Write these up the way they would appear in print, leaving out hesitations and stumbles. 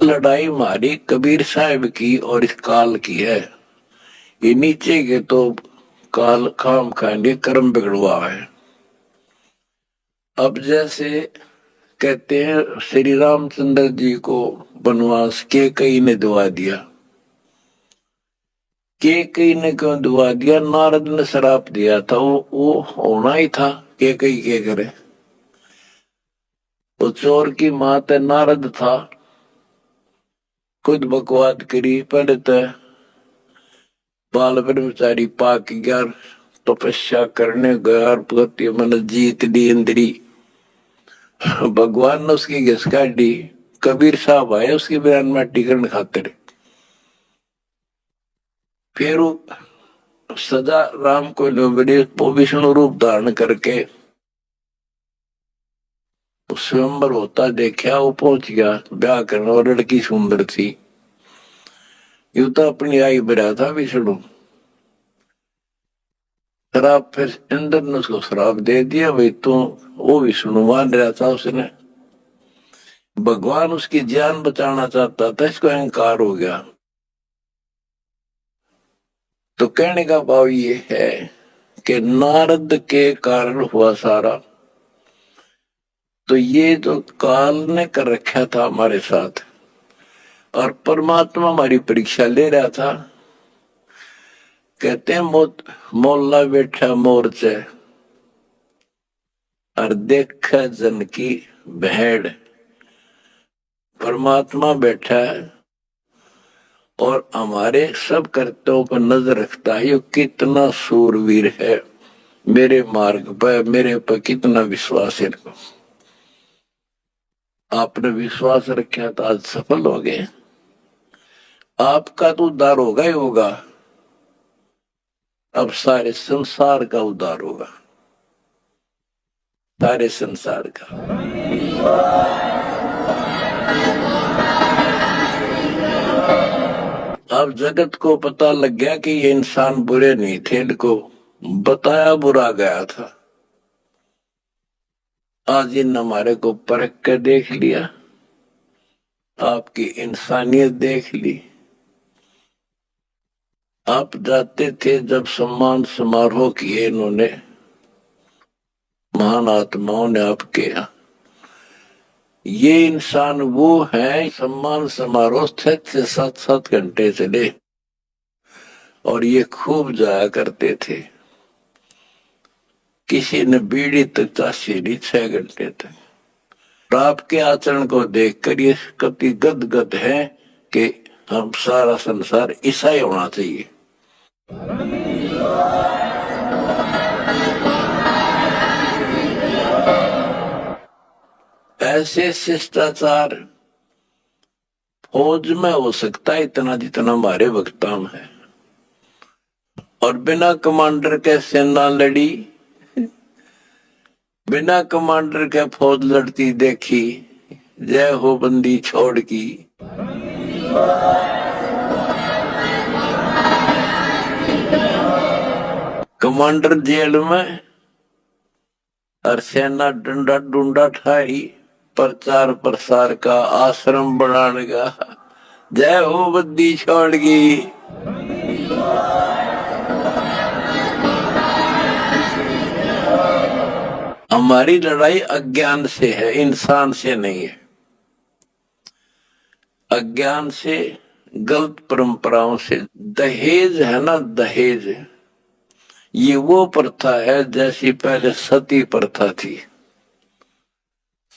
लड़ाई हमारी कबीर साहब की और इस काल की है। ये नीचे के तो काल काम खाएंगे, कर्म बिगड़वा है। अब जैसे कहते हैं श्री रामचंद्र जी को वनवास के कई ने दुआ दिया। के कई ने क्यों दुआ दिया? नारद ने श्राप दिया था, वो होना ही था। के कई के करे, वो चोर की मात नारद था, खुद बकवाद करी। पहले तो बाल ब्रह्मचारी पाक गया, तपस्या करने गया, पति मन जीत दी इंद्री। भगवान ने उसकी घिस काटी। कबीर साहब आए उसकी बयान माटी करने खातिर। फिर वो सजा राम को वो विष्णु रूप धारण करके स्वयंवर होता देखा। वो पहुंच गया ब्याह करने, और लड़की सुंदर थी। यू तो अपनी आई बरा था विष्णु। श्राप, फिर इंद्र ने उसको श्राप दे दिया। भाई तू, वो विष्णु मान रहा था उसने। भगवान उसकी जान बचाना चाहता था, इसको अहंकार हो गया। तो कहने का भाव ये है कि नारद के कारण हुआ सारा। तो ये जो काल ने कर रखा था हमारे साथ, और परमात्मा हमारी परीक्षा ले रहा था। कहते हैं मोल्ला बैठा मोर्चे और देख जन की भेड़। परमात्मा बैठा है और हमारे सब कर्तव्यों पर नजर रखता है। ये कितना सूरवीर है, मेरे मार्ग पर, मेरे पर कितना विश्वास है इनको। आपने विश्वास रखा तो आज सफल हो गए। आपका तो उद्धार होगा ही होगा, अब सारे संसार का उद्धार होगा, सारे संसार का। अब जगत को पता लग गया कि ये इंसान बुरे नहीं थे, इनको बताया बुरा गया था। आज इन हमारे को परख कर देख लिया, आपकी इंसानियत देख ली। आप जाते थे जब सम्मान समारोह किए इन्होंने, महान आत्माओं ने आपके यहाँ। ये इंसान वो है, सम्मान समारोह 6-7 घंटे चले और ये खूब जाया करते थे। किसी ने बीड़ी तक चाशी ली 6 घंटे तक। और आपके आचरण को देखकर ये कति गदगद है कि हम सारा संसार ईसाई होना चाहिए। ऐसे शिष्टाचार फौज में हो सकता है इतना जितना हमारे वक्ता में है। और बिना कमांडर के सेना लड़ी, बिना कमांडर के फौज लड़ती देखी। जय हो बंदी छोड़ की। कमांडर जेल में और सेना डंडा डूंडा ठाई, प्रचार प्रसार का आश्रम बनाने का। जय हो बंदी छोड़ की। हमारी लड़ाई अज्ञान से है, इंसान से नहीं है। अज्ञान से, गलत परंपराओं से। दहेज है ना, दहेज, ये वो प्रथा है जैसी पहले सती प्रथा थी।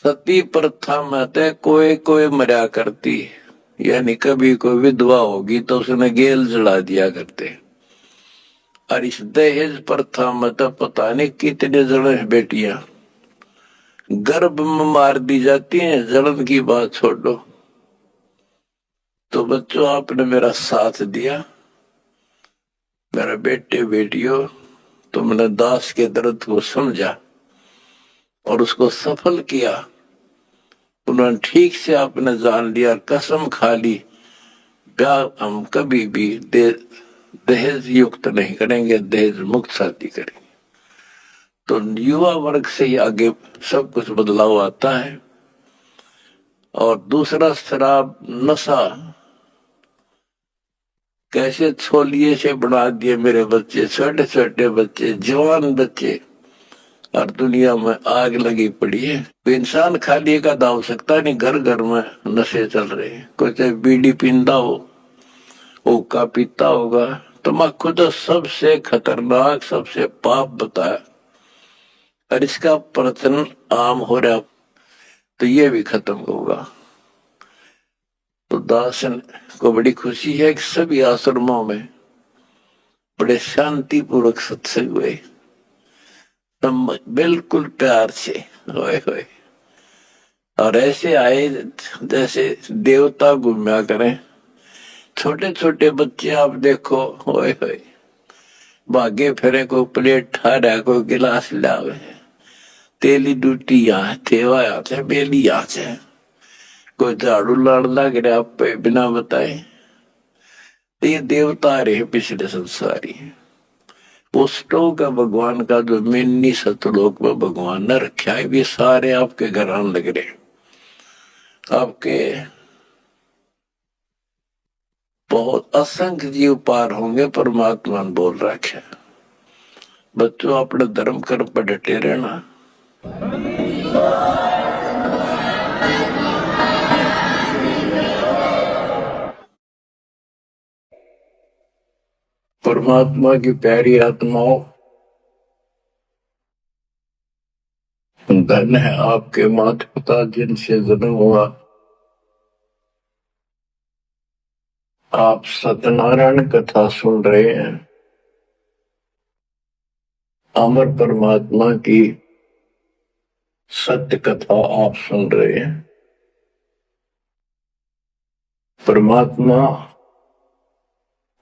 सती प्रथा में तो कोई कोई मरा करती, यानी कभी कोई विधवा होगी तो उसने गेल जला दिया करते। और इस दहेज प्रथा में तो पता नहीं कितने जने बेटियां गर्भ में मार दी जाती हैं। जलन की बात छोड़ दो। तो बच्चों, आपने मेरा साथ दिया, मेरे बेटे बेटियों, तुमने दास के दर्द को समझा और उसको सफल किया। उन्होंने ठीक से आपने जान लिया, कसम खा ली, ब्याह हम कभी भी दहेज युक्त नहीं करेंगे, दहेज मुक्त शादी करेंगे। तो युवा वर्ग से ही आगे सब कुछ बदलाव आता है। और दूसरा शराब नशा कैसे छोलिए से बना दिए मेरे बच्चे, छोटे छोटे बच्चे, जवान बच्चे, और दुनिया में आग लगी पड़ी है। तो इंसान खाली का दाव सकता नहीं, घर घर में नशे चल रहे हैं। कोई चाहे बीड़ी पींदा हो, हुक्का पीता होगा, तम्बाकू तो सबसे खतरनाक, सबसे पाप बताया, और इसका प्रचलन आम हो रहा, तो ये भी खत्म होगा। तो दासन को बड़ी खुशी है कि सभी आश्रमों में बड़े शांतिपूर्वक सत्संग हुए, बिल्कुल प्यार से, होए होए, और ऐसे आए जैसे देवता घूमया करें। छोटे छोटे बच्चे आप देखो, होए होए, भागे फिरे, को प्लेट ठारा, को गिलास लावे, तेली डूटी यहाँ थेवा यहाँ थे, बेली यहाँ से, कोई झाड़ू लाड़ लग रहा आप पे बिना बताए। ये देवता रहे पिछले संसारी, पुष्टों का भगवान का जो मिन्नी सतलोक में भगवान ने रखा है, ये सारे आपके घर आने लग रहे। आपके बहुत असंख्य जीव पार होंगे, परमात्मा ने बोल रखा है। बच्चों अपने धर्म कर्म पर डटे रहना। परमात्मा की प्यारी आत्माओं, धन है आपके माता पिता जिनसे जन्म हुआ। आप सत्यनारायण कथा सुन रहे हैं, अमर परमात्मा की सत्य कथा आप सुन रहे हैं। परमात्मा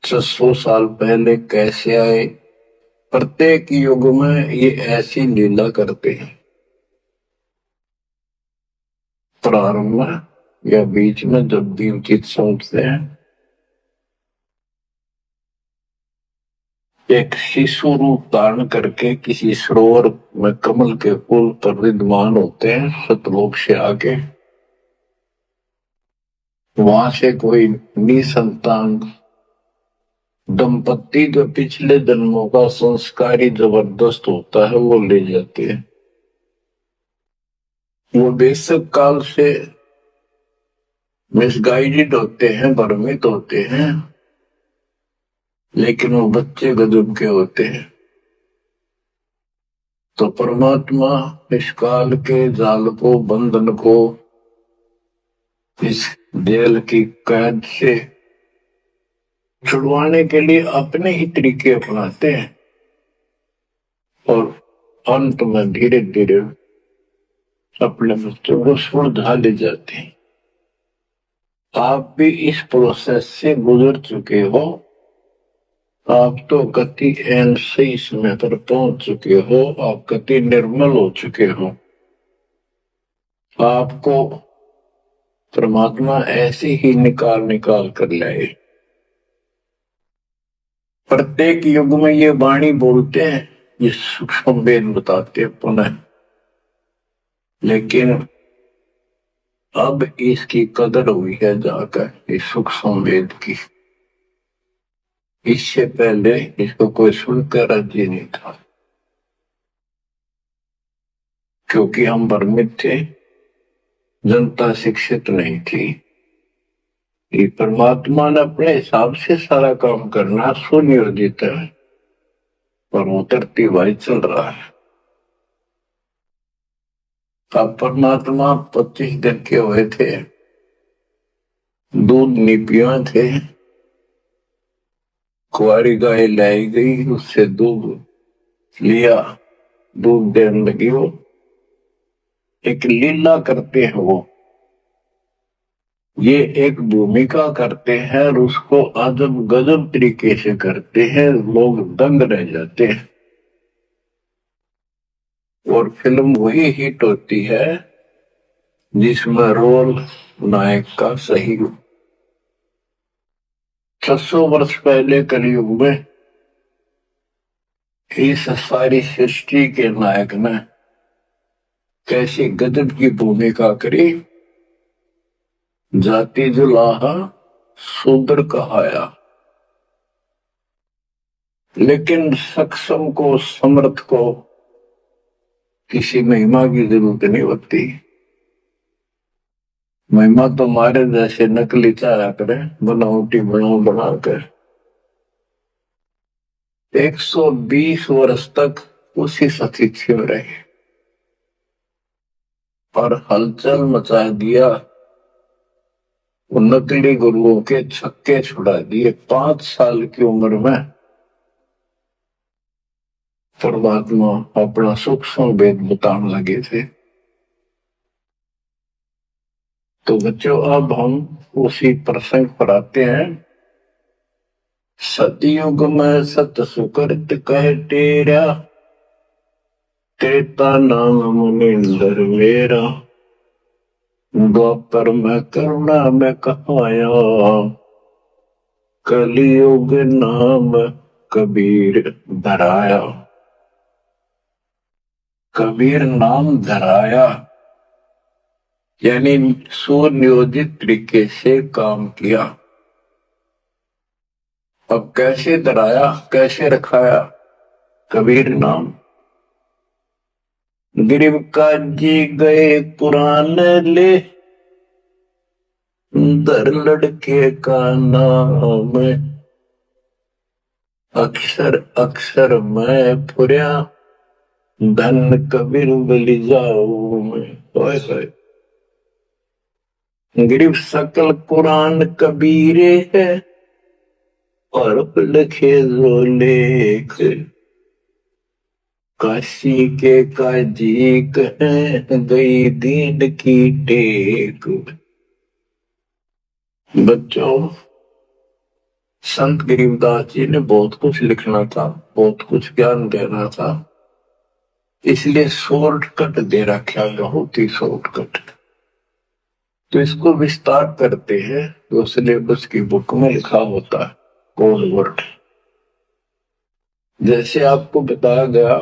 600 साल पहले कैसे आए, प्रत्येक युग में ये ऐसी लीला करते हैं। प्रारंभ में या बीच में जब भी उचित समझते हैं, एक शिशु रूप धारण करके किसी सरोवर में कमल के फूल पर विद्यमान होते हैं, सतलोक से आके। वहां से कोई निसंतान दंपत्ति जो पिछले जन्मों का संस्कारी जबरदस्त होता है, वो ले जाते हैं। वो बेशक काल से मिसगाइडेड होते हैं, भ्रमित होते हैं, लेकिन वो बच्चे गजब के होते हैं। तो परमात्मा इस काल के जाल को, बंधन को, इस जेल की कैद से छुड़वाने के लिए अपने ही तरीके अपनाते हैं, और अंत में धीरे धीरे अपने बच्चों को सुलझा ले जाते हैं। आप भी इस प्रोसेस से गुजर चुके हो। आप तो गति एंड सही समय पर पहुंच चुके हो, आप गति निर्मल हो चुके हो। आपको परमात्मा ऐसे ही निकाल निकाल कर लाए। प्रत्येक युग में ये वाणी बोलते हैं, ये सूक्ष्म वेद बताते पुनः, लेकिन अब इसकी कदर हुई है जाकर इस सूक्ष्म वेद की। इससे पहले इसको कोई सुनकर राजी नहीं था, क्योंकि हम भ्रमित थे, जनता शिक्षित नहीं थी। ये परमात्मा ने अपने हिसाब से सारा काम करना सुनियोजित है, और वो धरती भाई चल रहा है। अब परमात्मा 25 दिन के हुए थे, दूध नीपिया थे, कुआरी गाय लाई गई, उससे दूध लिया, दूध देने लगी। वो एक लीला करते हैं, वो ये एक भूमिका करते हैं, और उसको अजब गजब तरीके से करते हैं, लोग दंग रह जाते हैं। और फिल्म वही हिट होती है जिसमें रोल नायक का सही हो। 600 वर्ष पहले कलयुग में इस सारी सृष्टि के नायक ने कैसी गजब की भूमिका करी, जाति जुलाहा शूद्र कहाया, लेकिन सक्षम को समर्थ को किसी महिमा की जरूरत नहीं होती। महिमा तो हमारे जैसे नकली चारा करे, बनावटी बनाकर 120 वर्ष तक उसी सतिथि में रहे और हलचल मचा दिया। नकली गुरुओं के छक्के छुड़ा दिए। 5 साल की उम्र में परमात्मा अपना सूक्ष्म वेद बताने लगे थे। तो बच्चों, अब हम उसी प्रसंग पर आते हैं। सतयुग में सत सुकृत कह तेरा, त्रेता नाम मुनिंदर मेरा, द्वापर में करुणा में कहाया, कलियुग नाम कबीर धराया। कबीर नाम धराया यानी सुनियोजित तरीके से काम किया। अब कैसे धराया, कैसे रखाया कबीर नाम? गिरिव काजी गए कुरान ले, दर लड़के का नाम, अक्षर अक्षर मैं फुरिया, धन कबीर बलि जाऊं मैं। गिरिव सकल कुरान कबीरे है, और लिखे जो लेख, काशी के काजी कहे गई दीन की टेक। बच्चों, संत गरीबदास जी ने बहुत कुछ लिखना था, बहुत कुछ ज्ञान देना था, इसलिए शॉर्टकट दे रखा, बहुत ही शॉर्टकट। तो इसको विस्तार करते हैं तो सिलेबस की बुक में लिखा होता है कोड वर्ड। जैसे आपको बताया गया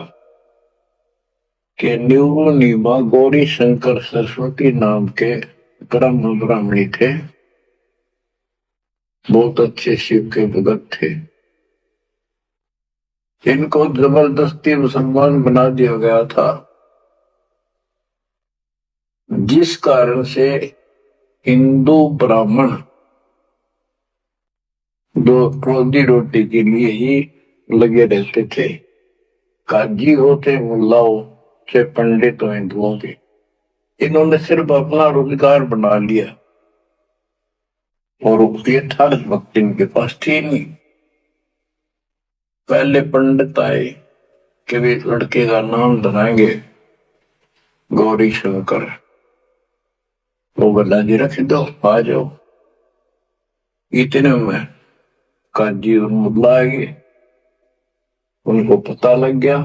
कि नीमा गौरी शंकर सरस्वती नाम के ब्रह्म ब्राह्मणी थे, बहुत अच्छे शिव के भगत थे। इनको जबरदस्ती मुसलमान बना दिया गया था, जिस कारण से हिंदू ब्राह्मण दो रोजी रोटी के लिए ही लगे रहते थे। काजी होते मुल्लाओं से पंडित हो हिंदुओं के, इन्होंने सिर्फ अपना रोजगार बना लिया और यथार्थ भक्ति इनके पास थी नहीं। पहले पंडित आए कि भी लड़के का नाम धराएंगे गौरी शंकर, वो बल्ला जी रख दो, आ जाओ। इतने में काजी और मुल्ला आ गए, उनको पता लग गया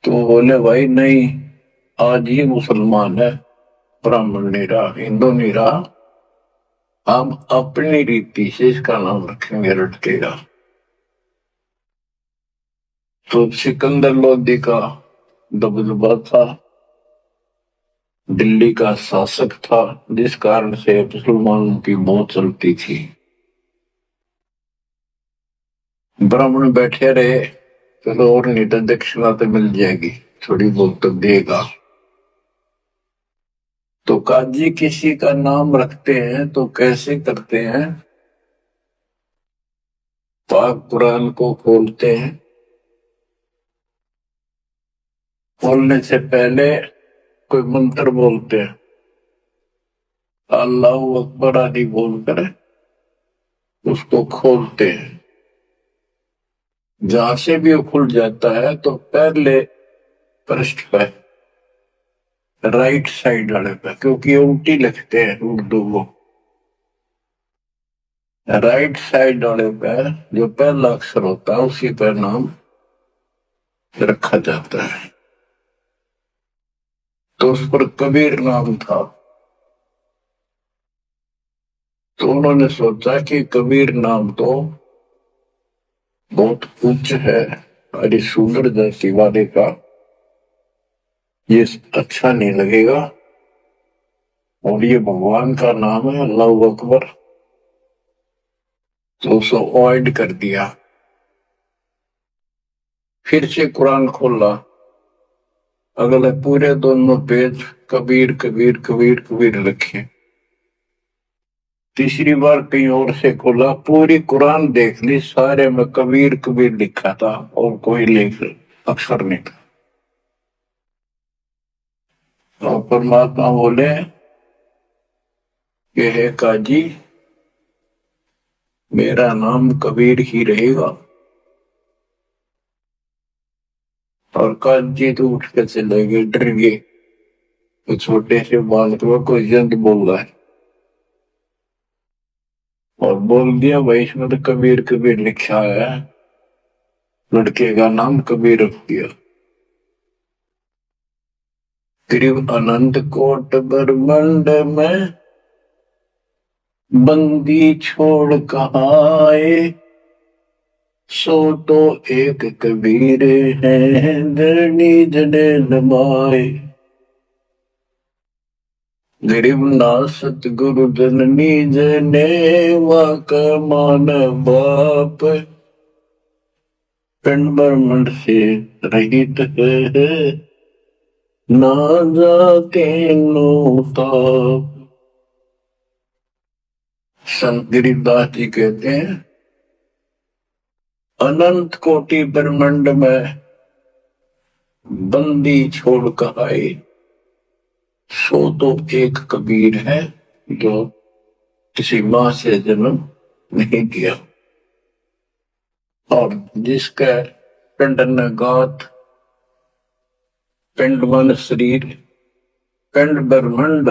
तो बोले भाई नहीं, आज ही मुसलमान है, ब्राह्मण नहीं रहा, हिंदू नहीं रहा, हम अपनी रीति से इसका नाम रखेंगे लड़के का। तो सिकंदर लोधी का दबदबा था, दिल्ली का शासक था, जिस कारण से मुसलमानों की बहुत चलती थी। ब्राह्मण बैठे रहे, चलो और नहीं तो दक्षिणा तो मिल जाएगी, थोड़ी बहुत तो देगा। तो काजी किसी का नाम रखते हैं तो कैसे करते हैं? पाक कुरान को खोलते हैं, खोलने से पहले कोई मंत्र बोलते हैं, अल्लाह अकबर आदि बोलकर उसको खोलते हैं। जहां से भी वो खुल जाता है तो पहले पृष्ठ पे राइट साइड वाले पे, क्योंकि उल्टी लिखते हैं उर्दू को, राइट साइड वाले पे जो पहला अक्षर होता है उसी पर नाम रखा जाता है। तो उस पर कबीर नाम था। तो उन्होंने सोचा कि कबीर नाम तो बहुत उच्च है, अरे शूद्र जाति वाले का ये अच्छा नहीं लगेगा, और ये भगवान का नाम है, अल्लाह अकबर। तो उसको अवॉइड कर दिया। फिर से कुरान खोला, अगले पूरे दोनों पेज कबीर कबीर कबीर कबीर लिखे। तीसरी बार कहीं और से खोला, पूरी कुरान देख ली, सारे में कबीर कबीर लिखा था और कोई लेख अक्षर नहीं था। तो परमात्मा बोले कि हे काजी, मेरा नाम कबीर ही रहेगा। और काजी तो उठ के चले गए, डर गए। तो छोटे से बालक को कोई जंत बोल रहा है और बोल दिया भाई इसमें तो कबीर कबीर लिखा है। लड़के का नाम कबीर रख दिया। करीब अनंत कोट ब्रह्मांड में बंदी छोड़ कहाँ आए, सो तो एक कबीर है धरनी जने नमाए। गरीब ना सतगुरु जननी जने वाक मान बाप, पिंड ब्रह्मंड से रहित है ना जाके नो ताप। संत गरीबदास जी कहते हैं, अनंत कोटि ब्रह्मांड में बंदी छोड़ कर आए, सो तो एक कबीर है जो किसी मां से जन्म नहीं किया। और जिसका पिंड न गात, पिंड मन शरीर, पिंड ब्रह्मांड,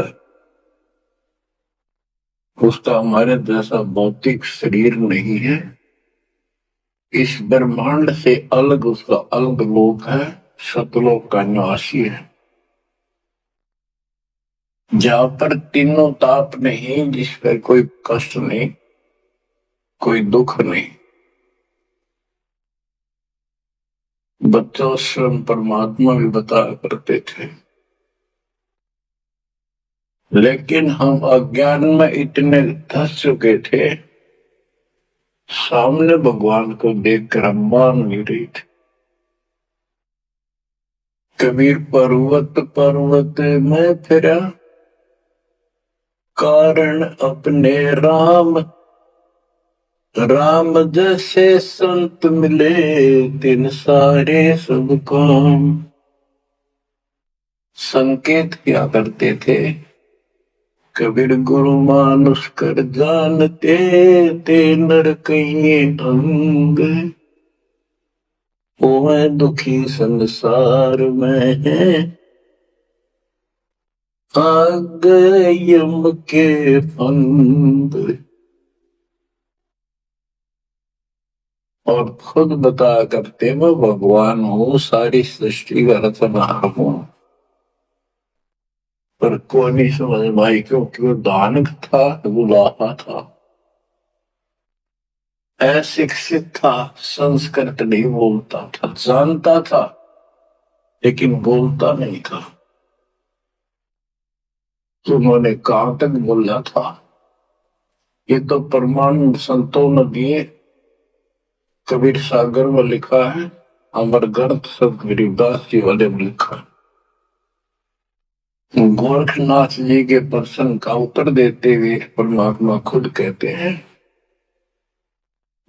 उसका हमारे जैसा भौतिक शरीर नहीं है। इस ब्रह्मांड से अलग उसका अलग लोक है, सतलोक का निवासी है, जहां पर तीनों ताप नहीं, जिस पर कोई कष्ट नहीं, कोई दुख नहीं। बच्चों स्वयं परमात्मा भी बताया करते थे, लेकिन हम अज्ञान में इतने धस चुके थे, सामने भगवान को देखकर हम मान नहीं रहे थे। कबीर पर्वत पर्वत में फिरा, कारण अपने राम, राम जैसे संत मिले तिन सारे सब काम। संकेत किया करते थे, कबीर गुरु मानुष कर जानते, ते नर कहिए अंग, वो है दुखी संसार में है, आ गए यम के फंद। और खुद बताया करते, मैं भगवान हूँ, सारी सृष्टि का रचनहार हूँ। पर कोई नहीं समझ भाई, क्योंकि वो दानक था, गुलाहा था, अशिक्षित था, संस्कृत नहीं बोलता था, जानता था लेकिन बोलता नहीं था। तो उन्होंने कहां तक बोला था, ये तो प्रमाण संतों ने दिए। कबीर सागर में लिखा है, अमर ग्रंथ संत गरीबदास जी वाले में लिखा है। गोरखनाथ जी के प्रश्न का उत्तर देते हुए परमात्मा खुद कहते हैं,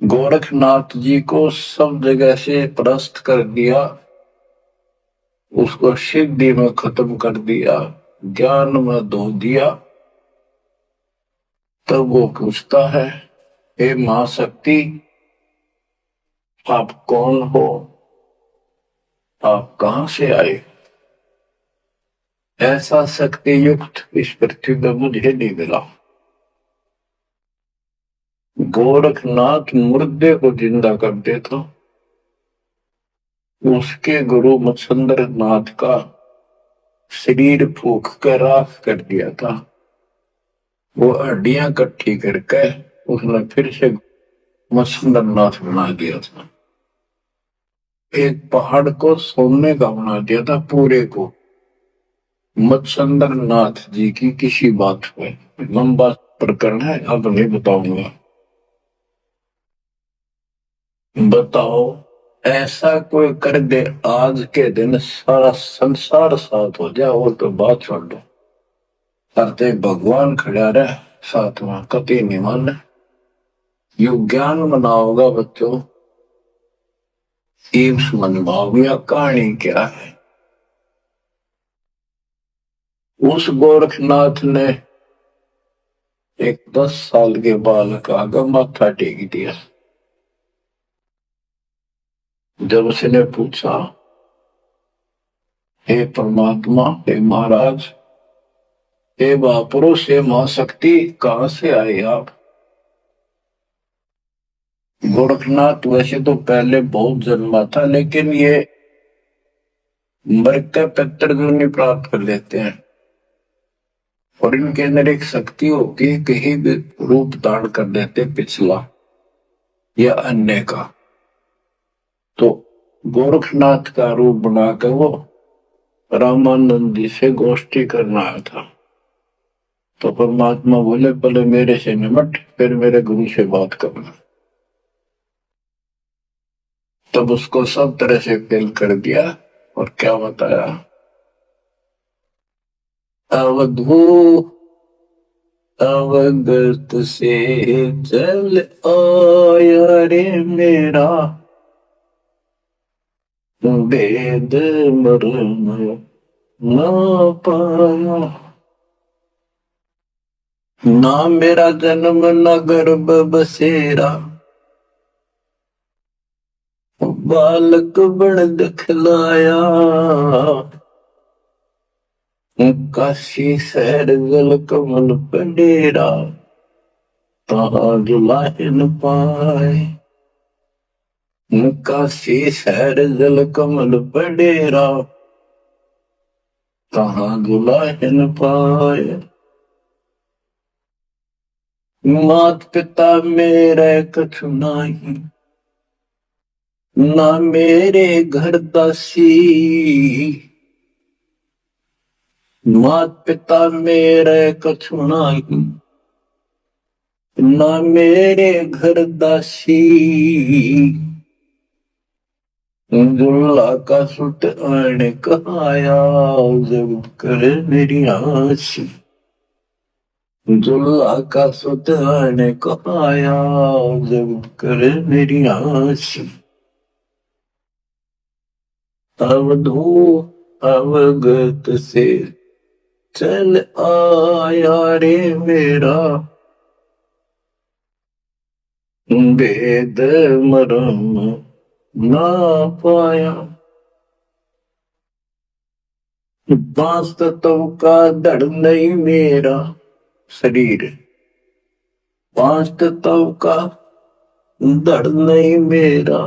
गोरखनाथ जी को सब जगह से परास्त कर दिया, उसको सिद्धि में खत्म कर दिया, ज्ञान में धो दिया। तब वो पूछता है, हे महाशक्ति, आप कौन हो, आप कहां से आए? ऐसा शक्ति युक्त इस पृथ्वी पर मुझे नहीं मिला। गोरखनाथ मुर्दे को जिंदा कर देता, उसके गुरु मत्स्येंद्र नाथ का शरीर फूक कर राख कर दिया था। वो हड्डियां इकट्ठी करके उसने फिर से मत्स्येंद्र नाथ बना दिया था। एक पहाड़ को सोने का बना दिया था पूरे को। मत्स्येंद्र नाथ जी की किसी बात पे लंबा प्रकरण है, अब नहीं बताऊंगा। बताओ, ऐसा कोई कर दे आज के दिन सारा संसार साथ हो जाए, वो तो बात छोड़ दो। करते भगवान खड़ा रहे साथ में, कति नहीं मान। यू ज्ञान मनाओगा बच्चों, एक समझ पाओगे या कहानी क्या है। उस गोरखनाथ ने एक 10 साल के बालक आगे माथा टेक दिया। जब उसने पूछा, हे परमात्मा, हे महाराज, हे महापुरुष, हे महाशक्ति, कहां से आए आप। गोरखनाथ वैसे तो पहले बहुत जन्मा था, लेकिन ये मर के पितृजन्म प्राप्त कर लेते हैं और इनके अंदर एक शक्ति होती है, कहीं भी रूप धारण कर लेते पिछला या अन्य का। तो गोरखनाथ का रूप बनाकर वो रामानंद जी से गोष्ठी करना आया था। तो परमात्मा बोले, पहले मेरे से निमट, फिर मेरे गुरु से बात करना। तब उसको सब तरह से फेल कर दिया और क्या बताया, अवधू अवगत से जल आया रे मेरा, वेद मरण ना पाया। ना मेरा जन्म न गर्भ बसेरा, बालक बन दिखलाया। काशी शहर जल कमल पंडेरा, ताहा दुलाहे न पाए। काशी शहर जल कमल पंडेरा, ताहा दुलाहे न पाए। मात पिता मेरे कछु नाही, ना मेरे घर दासी। मात पिता मेरे कछु नाही, ना मेरे घर दासी। दुल्ला का सुत आने कहाया, जब करे मेरी आसी। दुल्ला का सुत आने कहाया, जब करे मेरी आसी। अवधू अवगत से चल आया रे मेरा, वेद मरम ना पाया। बांस तत्व का धड़ नहीं मेरा शरीर, बांस तत्व का धड़ नहीं मेरा।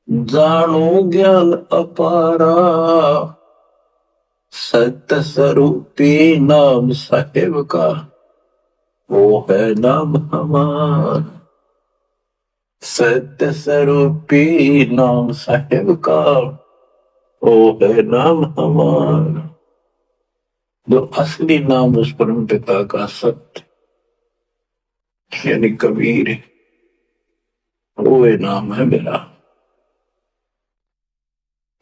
जानो ज्ञान अपारा, सत्य स्वरूपी नाम साहेब का, वो है नाम हमारा। सत्य स्वरूपी नाम साहेब का, वो है नाम हमारा। जो असली नाम उस परम पिता का सत्य यानी कबीर है, वो है नाम है मेरा।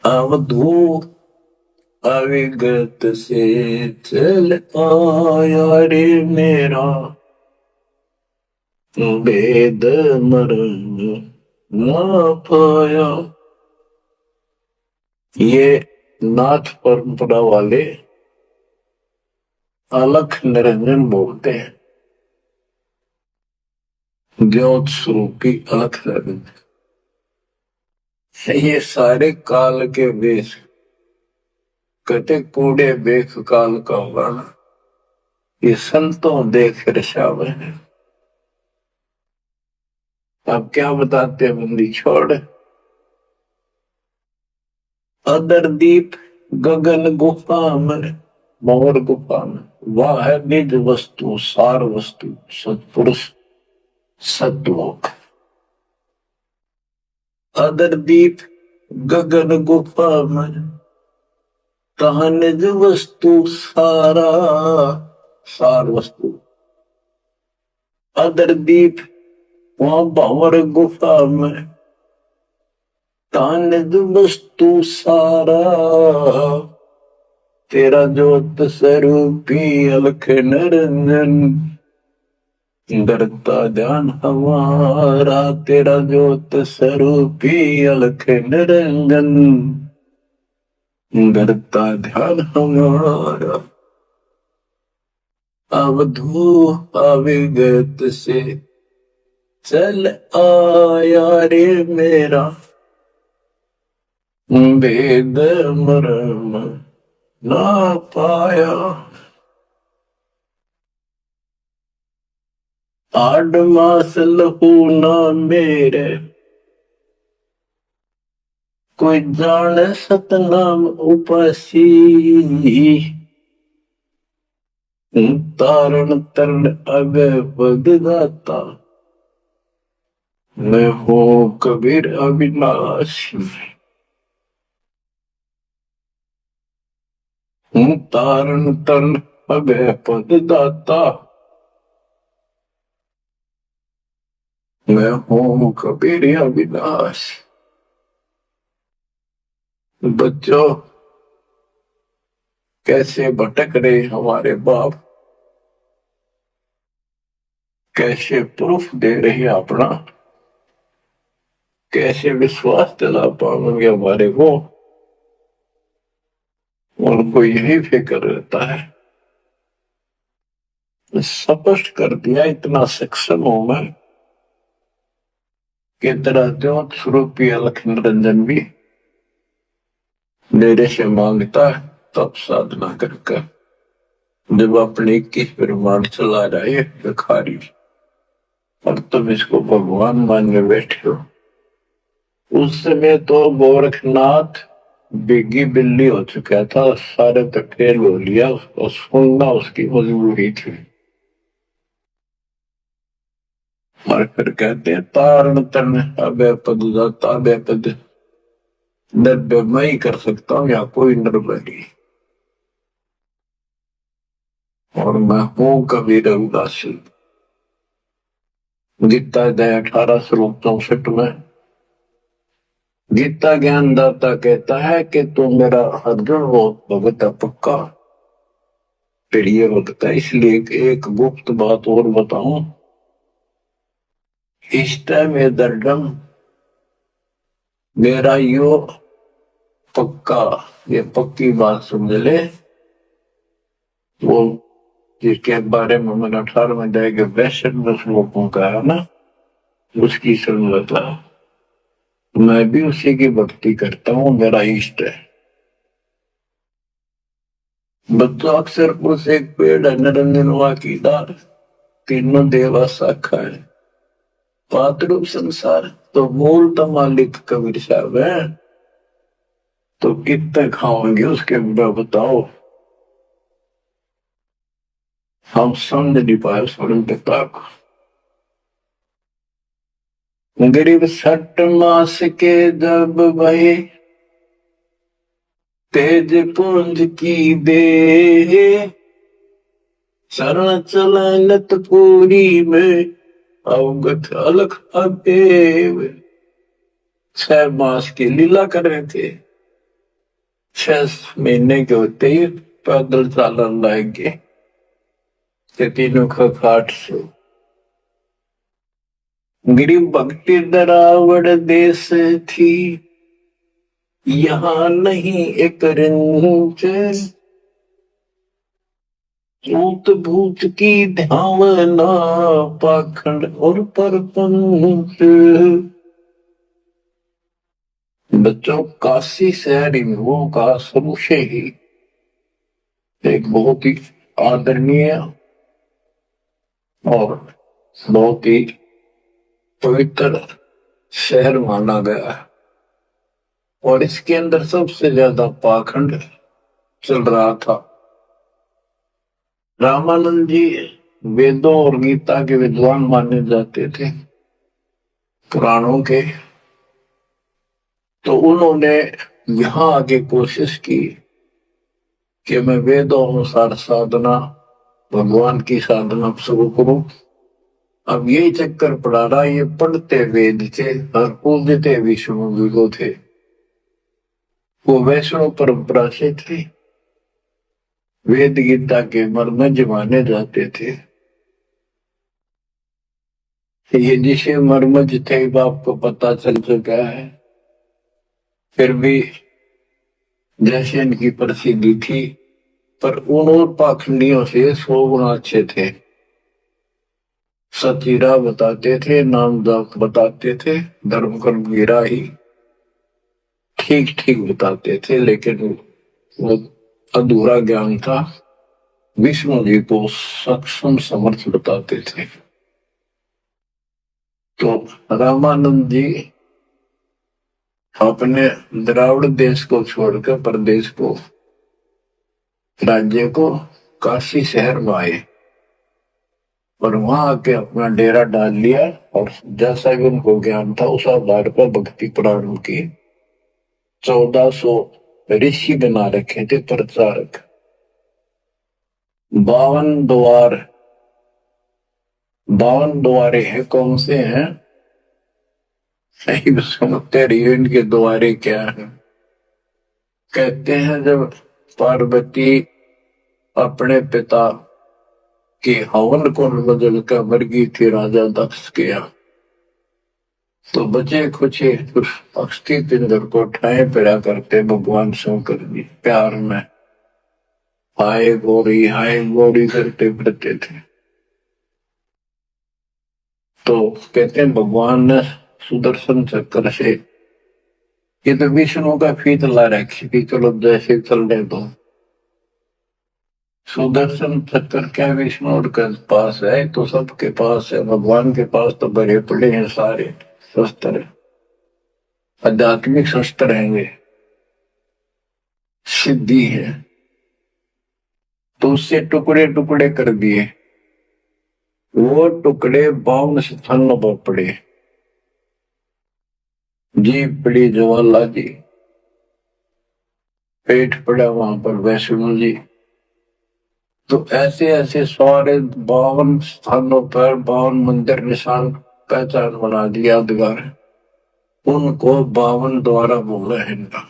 अवधू अविगत से चल आया रे मेरा, वेद मरण ना पाया। ये नाथ परंपरा वाले अलख निरंजन बोलते हैं, ज्योत स्वरूपी अलख निरंजन। ये सारे काल के वेश, कहते कूड़े बेख काल का वर्ण, ये संतों देख रशावे है। अब क्या बताते बंदी छोड़। अदर दीप गगन गुफा में, मोर गुफा में, वह है निज वस्तु सार वस्तु सत्पुरुष सतलोक। अदर दीप गगन गुफा में, तहाँ निज वस्तु सारा, सार वस्तु अदर दीप वहां भंवर गुफा में, तहाँ निज वस्तु सारा, तेरा ज्योत स्वरूपी अलख निरंजन, डरता ध्यान हमारा, तेरा ज्योत स्वरूपी अलख निरंजन, डरता ध्यान हमारा। अवधू अविगत से चल आया रे मेरा, भेद मरम ना पाया। 8 मास लहू ना मेरे, कोई जाने सतनाम उपासी, तारण तरण अग पद दाता, मैं हूँ कबीर अविनाशी। तारण तरण अग पद दाता, मैं हूँ कबीर अविनाशी। बच्चों, कैसे भटक रहे हमारे बाप, कैसे प्रूफ दे रही अपना, कैसे विश्वास दिला पाएंगे हमारे को। उनको यही फिक्र रहता है। स्पष्ट कर दिया, इतना सक्षम हूं मैं कि तेरा ज्योत स्वरूपी अलख निरंजन भी मेरे से मांगता है। तब साधना करके जब अपने 21 प्रमाण चला जाए भिखारी, और तुम इसको भगवान मानने बैठे हो। उस समय तो गोरखनाथ बिग्गी बिल्ली हो चुका था, सारे तो फेल हो लिया, उसको सुनना उसकी मजबूरी थी। और फिर कहते हैं तारण तरण अभय पद दाता, अभय पद निर्भय मैं ही कर सकता हूं, या कोई निर्भय नहीं। और मैं हूं कबीर रविदासी। गीता अध्याय 18 श्लोक 64 में गीता ज्ञानदाता कहता है कि तू मेरा अर्जुन हो भगत पक्का, प्रिय भक्त है। इसलिए एक गुप्त बात और बताऊं, इष्ट में दर्डम, मेरा यो पक्का, ये पक्की बात समझ ले। वो जिसके बारे में मैंने 18 अध्याय के 62 श्लोकों का है ना, उसकी सुनता, मैं भी उसी की भक्ति करता हूँ, मेरा इष्ट है। बच्चों, अक्सर उस एक पेड़ है निरंजन हुआ की डाल, तीनों देवा शाखा है, पातरूप संसार तो मूल तो मालिक कबीर साहब है। तो कितने खाओगे उसके बिना बताओ। हम समझ नहीं पाए स्वर्ण पिता को। गरीब 60 मास के जब वही तेज पुंज की दे, शरण चलनत पूरी में अवगत अलख अदेव। 6 मास की लीला कर रहे थे, 6 महीने के होते ही पैदल चालन लाएंगे तीनों का खाट से। गरीब भक्ति दरावड़ देश थी, यहाँ नहीं एक रिंच, ऊत भूत की ध्यावना पाखंड और परपंच। बच्चों, काशी शहर हिंदुओं का शुरू से ही एक बहुत ही आदरणीय और बहुत ही पवित्र शहर माना गया है। और इसके अंदर सबसे ज्यादा पाखंड चल रहा था। रामानंद जी वेदों और गीता के विद्वान माने जाते थे, पुराणों के। तो उन्होंने यहां आके कोशिश की कि मैं वेदों अनुसार साधना, भगवान की साधना शुरू करूं। अब यही चक्कर पड़ा रहा, ये पढ़ते वेद थे और पूजते विष्णु जी को थे, वो वैष्णव परंपरा से थे, वेद गीता के मर्मज माने जाते थे। ये जिसे मर्मज थे बाप को पता चल चुका है, फिर भी जैसे इनकी प्रसिद्धि थी, पर उन और पाखंडियों से 100 गुना अच्छे थे। सतीरा बताते थे, नाम जाप बताते थे, धर्म कर्म गिरा ही ठीक ठीक बताते थे, लेकिन वो अधूरा ज्ञान था। विष्णु जी को सक्षम समर्थ बताते थे। तो रामानंद जी अपने द्राविड़ देश को छोड़कर प्रदेश को, राज्य को, काशी शहर में आए और वहां आके अपना डेरा डाल लिया। और जैसा भी उनको ज्ञान था उस आधार पर भक्ति प्रारंभ की। 1400 ऋषि बना रखे थे प्रचारक। 52 द्वार, 52 द्वारे हैं, कौन से हैं सही सुनते रहिए, इनके द्वारे क्या है। कहते हैं जब पार्वती अपने पिता के हवन को बदल कर मर गई थी राजा दक्ष के यहाँ, तो बचे खुचे उस अस्थि पिंजर को ठाए फिरा करते भगवान शंकर जी प्यार में हाय गौरी करते फिरते थे। तो कहते हैं भगवान ने सुदर्शन चक्र से, ये तो विष्णु का फीत ला रखी थी, चलो जैसे चलने दो। सुदर्शन चक्र क्या विष्णु के पास है, तो सबके पास है, भगवान के पास तो भरे पड़े हैं सारे शस्त्र, आध्यात्मिक शस्त्र हैं, वे सिद्धि है। तो उससे टुकड़े टुकड़े कर दिए, वो टुकड़े 52 स्थानों पर पड़े। जीभ पड़ी ज्वाला जी, पेट पड़ा वहां पर वैष्णो जी। तो ऐसे ऐसे सारे 52 स्थानों पर 52 मंदिर निशान पहचान बना दिया यादगार, उनको 52 द्वारा बोला है इनका।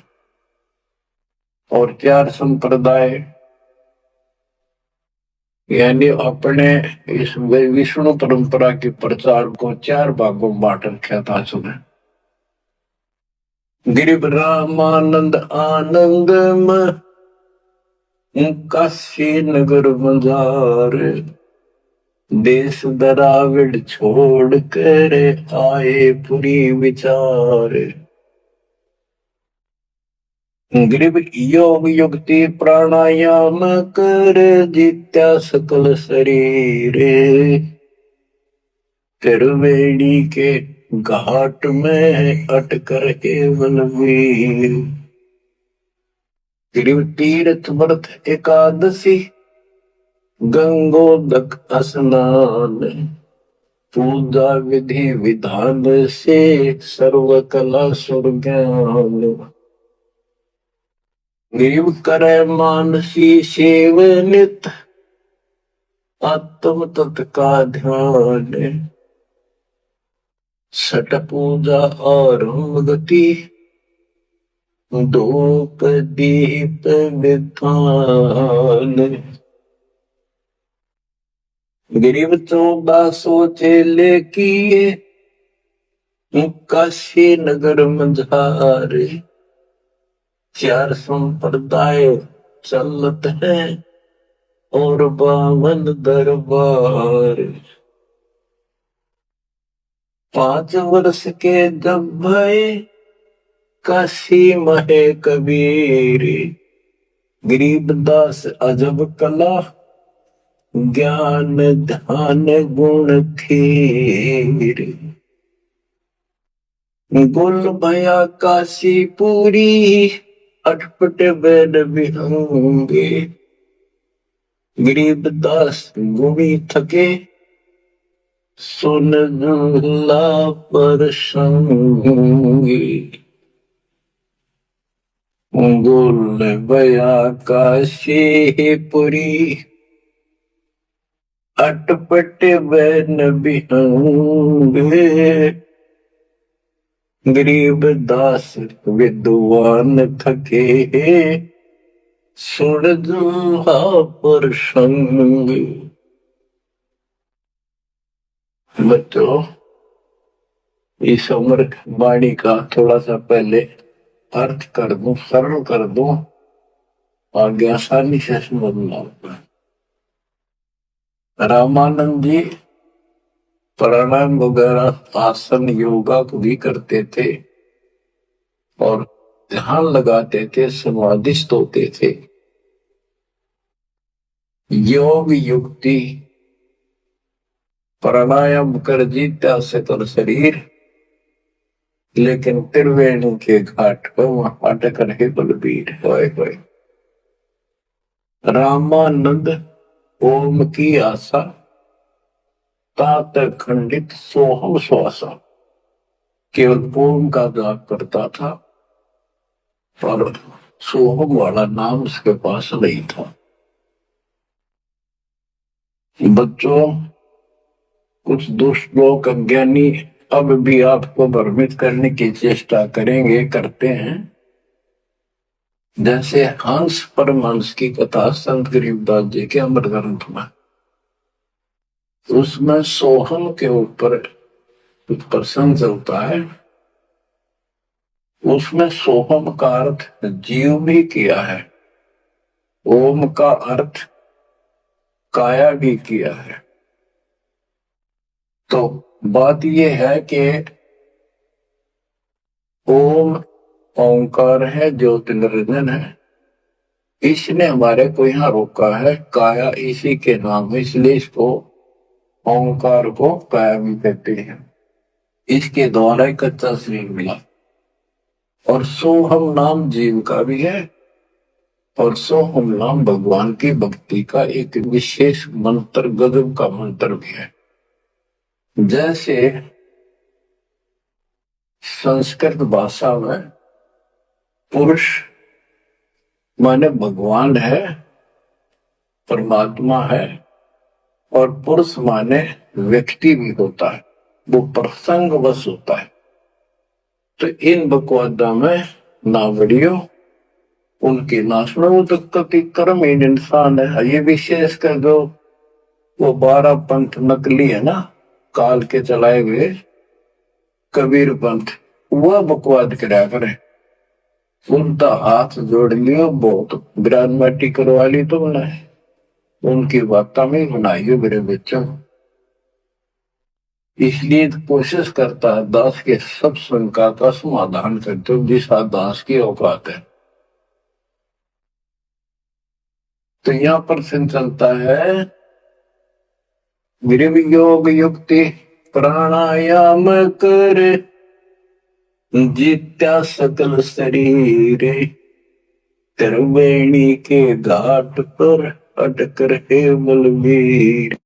और 4 संप्रदाय, यानी अपने इस विष्णु परंपरा के प्रचार को 4 भागों में बांट रखा था सुने। गिरिव रामानंद आनंद काशी नगर मजार, देश दराविड छोड़ कर आए पुरी विचार। ग्रीब योग युक्ति प्राणायाम कर जीत्या सकल शरीर, त्रिवेणी के घाट में अटकर केवल वीर। ग्रीब तीर्थ व्रत एकादशी, गंगोदक स्नान, पूजा विधि विधान से सर्व कला सुरज्ञान। गिरिव करे मानसी सेव नित, आत्म तत् का ध्यान, छठ पूजा और गति, धूप दीप विधान। गिरिव 1400 चेले किए, काशी नगर मझारे, 4 संप्रदाय चलत है और 52 दरबार। 5 वर्ष के जब भय काशी महे कबीर, गरीबदास अजब कला ज्ञान ध्यान गुण खीर। गुल भया काशी पूरी, अटपट बैन बिहंगे, गरीबदास गुणी थके, सुन झूला पर संगी। गोल बया काशीपुरी अटपट बैन बिहंगे गरीब दास विद्वान थके सुन दुहा पर संग। बच्चों, इस अमर वाणी का थोड़ा सा पहले अर्थ कर दूं, सरल कर दूं, आगे आसानी से समझना होगा। रामानंद जी प्राणायाम वगैरह आसन योगा को भी करते थे और ध्यान लगाते थे, समाधिस्थ होते थे। योग युक्ति प्राणायाम कर जीता सकल शरीर, लेकिन त्रिवेणी के घाट पर वहां अटक रहे बलबीर। होए रामानंद ओम की आशा तात खंडित सोहम श्वासा, केवल ओम का जाप करता था और सोहम वाला नाम उसके पास नहीं था। बच्चों, कुछ दुष्ट लोग अज्ञानी अब भी आपको भ्रमित करने की चेष्टा करेंगे, करते हैं। जैसे हंस परमहंस की कथा संत गरीबदास जी के अमर ग्रंथ में, उसमें सोहम के ऊपर कुछ प्रसंग चलता है। उसमें सोहम का अर्थ जीव भी किया है, ओम का अर्थ काया भी किया है। तो बात यह है कि ओम ओंकार है, ज्योति निरंजन है, इसने हमारे को यहां रोका है। काया इसी के नाम है, इसलिए इसको ओंकार को काया भी कहते हैं। इसके द्वारा ही कच्चा शरीर मिला। और सोहम नाम जीव का भी है और सोहम नाम भगवान की भक्ति का एक विशेष मंत्र, गजब का मंत्र भी है। जैसे संस्कृत भाषा में पुरुष माने भगवान है, परमात्मा है, और पुरुष माने व्यक्ति भी होता है, वो प्रसंगवश होता है। तो इन बकवादा में ना बढ़ियो उनकी ना सुनो, वो तो कति कर्महीन इंसान है। ये विशेष कर जो वो 12 पंथ नकली है ना, काल के चलाए हुए कबीर पंथ, वह बकवाद करा करे। उनका हाथ जोड़ लियो, बहुत ग्रांडमेटी करवा ली तुमने, उनकी बात में बनाई हो मेरे बच्चों। इसलिए कोशिश करता है दास के सब शंका का समाधान करते हो, जिस दास की औकात है। तो यहाँ पर चलता है गृह योग युक्ति प्राणायाम कर जीत्या सकल शरीर, त्रिवेणी के घाट पर अटक रहे बलबीर।